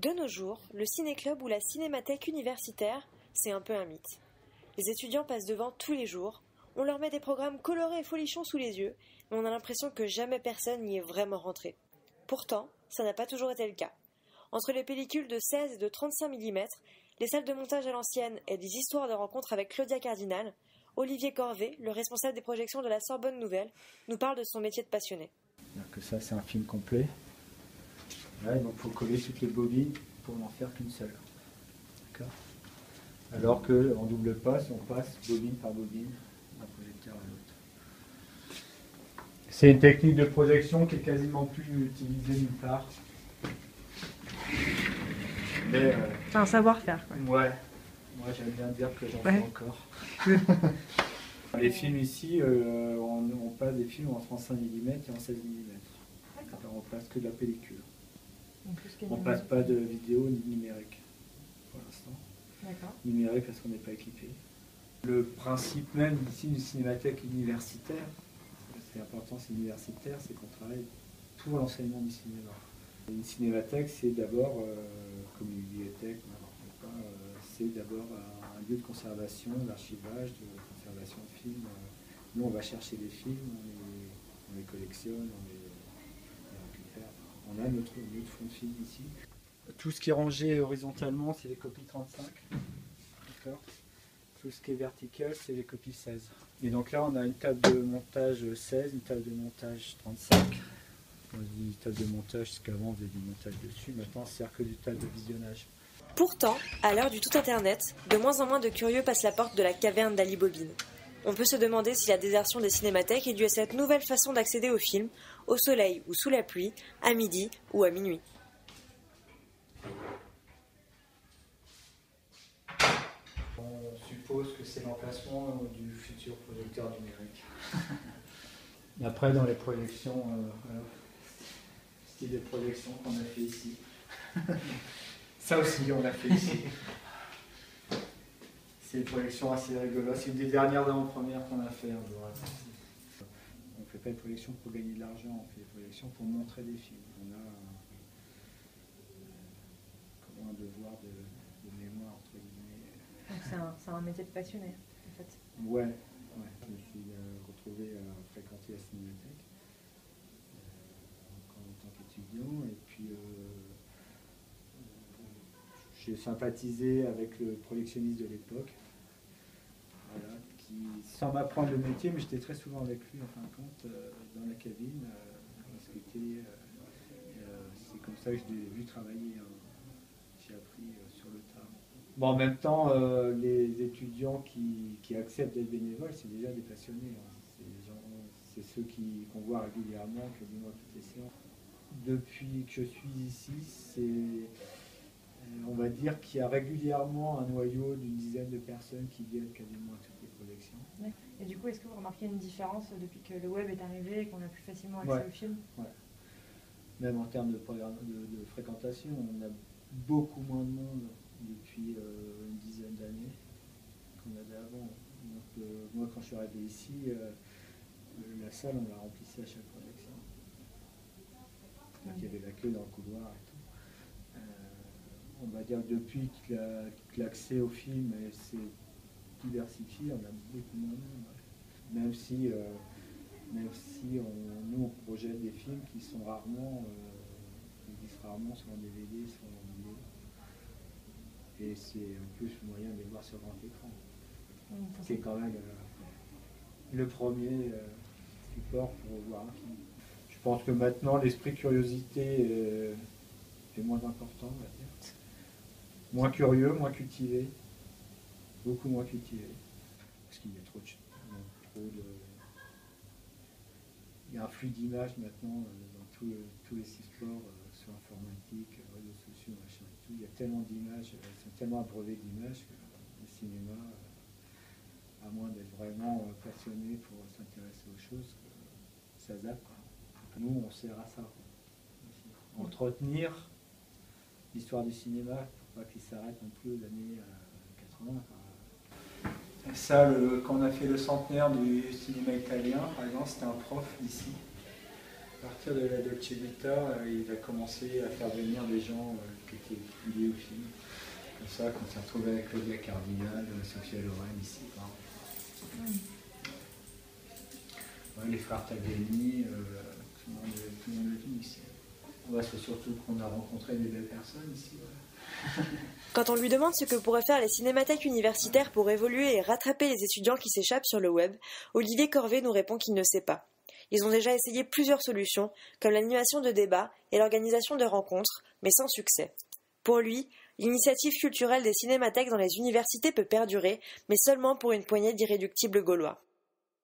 De nos jours, le ciné-club ou la cinémathèque universitaire, c'est un peu un mythe. Les étudiants passent devant tous les jours, on leur met des programmes colorés et folichons sous les yeux, mais on a l'impression que jamais personne n'y est vraiment rentré. Pourtant, ça n'a pas toujours été le cas. Entre les pellicules de 16 et de 35 mm, les salles de montage à l'ancienne et des histoires de rencontres avec Claudia Cardinal, Olivier Corvet, le responsable des projections de la Sorbonne Nouvelle, nous parle de son métier de passionné. Que ça, c'est un film complet. Là, donc il faut coller toutes les bobines pour n'en faire qu'une seule. D'accord. Alors qu'en double passe, on passe bobine par bobine d'un projecteur à l'autre. C'est une technique de projection qui est quasiment plus utilisée nulle part. C'est un savoir-faire. Ouais. Moi, j'aime bien dire que j'en fais encore. Les films ici, on passe des films en 35 mm et en 16 mm. Alors, on passe que de la pellicule. On ne passe pas de vidéo ni de numérique pour l'instant. Numérique parce qu'on n'est pas équipé. Le principe même ici d'une cinémathèque universitaire, c'est important, c'est universitaire, c'est qu'on travaille pour l'enseignement du cinéma. Une cinémathèque, c'est d'abord, comme une bibliothèque, c'est d'abord un lieu de conservation, d'archivage, de conservation de films. Nous, on va chercher des films, on les collectionne, on les récupère. On a notre fond de film ici. Tout ce qui est rangé horizontalement, c'est les copies 35. D'accord. Tout ce qui est vertical, c'est les copies 16. Et donc là, on a une table de montage 16, une table de montage 35. On dit table de montage, parce qu'avant, on faisait du montage dessus. Maintenant, on sert que du table de visionnage. Pourtant, à l'heure du tout internet, de moins en moins de curieux passent la porte de la caverne d'Ali Bobine. On peut se demander si la désertion des cinémathèques est due à cette nouvelle façon d'accéder aux films, au soleil ou sous la pluie, à midi ou à minuit. On suppose que c'est l'emplacement du futur projecteur numérique. Après, dans les projections, style de projection qu'on a fait ici. Ça aussi, on l'a fait ici. C'est une projection assez rigolote. C'est une des dernières d'avant-première qu'on a fait. On ne fait pas une projection pour gagner de l'argent, on fait des projections pour montrer des films. On a un devoir de mémoire, entre guillemets. Donc c'est un métier de passionné, en fait. Ouais. Je me suis retrouvé à fréquenter la cinémathèque en tant qu'étudiant. Et puis, j'ai sympathisé avec le projectionniste de l'époque. Voilà, sans m'apprendre le métier, mais j'étais très souvent avec lui en fin de compte dans la cabine, c'est comme ça que je l'ai vu travailler. J'ai appris sur le tas. Bon, en même temps, les étudiants qui acceptent d'être bénévoles, c'est déjà des passionnés. C'est ceux qu'on voit régulièrement, quasiment toutes les séances. Depuis que je suis ici, on va dire qu'il y a régulièrement un noyau d'une dizaine de personnes qui viennent quasiment à toutes les projections. Et du coup, est-ce que vous remarquez une différence depuis que le web est arrivé et qu'on a plus facilement accès aux films? Même en termes de fréquentation, on a beaucoup moins de monde depuis une dizaine d'années qu'on avait avant. Donc, moi, quand je suis arrivé ici, la salle, on la remplissait à chaque projection. Donc, il y avait la queue dans le couloir et tout. On va dire que depuis que l'accès au film s'est diversifié, on a beaucoup moins de monde. Même si nous on projette des films qui sont rarement, sur un DVD, sur un vidéo. Et c'est en plus le moyen de les voir sur grand écran. C'est quand même le premier support pour voir un film. Je pense que maintenant l'esprit curiosité est moins important, on va dire. Moins curieux, moins cultivé, beaucoup moins cultivé, parce qu'il y a il y a un flux d'images maintenant dans tous les supports, sur informatique, réseaux sociaux, machin et tout. Il y a tellement d'images, elles sont tellement abreuvées d'images que le cinéma, à moins d'être vraiment passionné pour s'intéresser aux choses, ça zappe. Nous, on sert à ça. Entretenir l'histoire du cinéma, pour pas qu'il s'arrête non plus aux années 80. Ça, quand on a fait le centenaire du cinéma italien, par exemple, c'était un prof d'ici, À partir de la Dolce Vita, il a commencé à faire venir des gens qui étaient liés au film. Comme ça, quand il s'est retrouvé avec Claudia Cardinal, Sophia Loren ici, par exemple. Ouais, les frères Tagliani, tout le monde le dit ici. Ouais, c'est surtout qu'on a rencontré des belles personnes ici. Ouais. Quand on lui demande ce que pourraient faire les cinémathèques universitaires pour évoluer et rattraper les étudiants qui s'échappent sur le web, Olivier Corvée nous répond qu'il ne sait pas. Ils ont déjà essayé plusieurs solutions, comme l'animation de débats et l'organisation de rencontres, mais sans succès. Pour lui, l'initiative culturelle des cinémathèques dans les universités peut perdurer, mais seulement pour une poignée d'irréductibles Gaulois.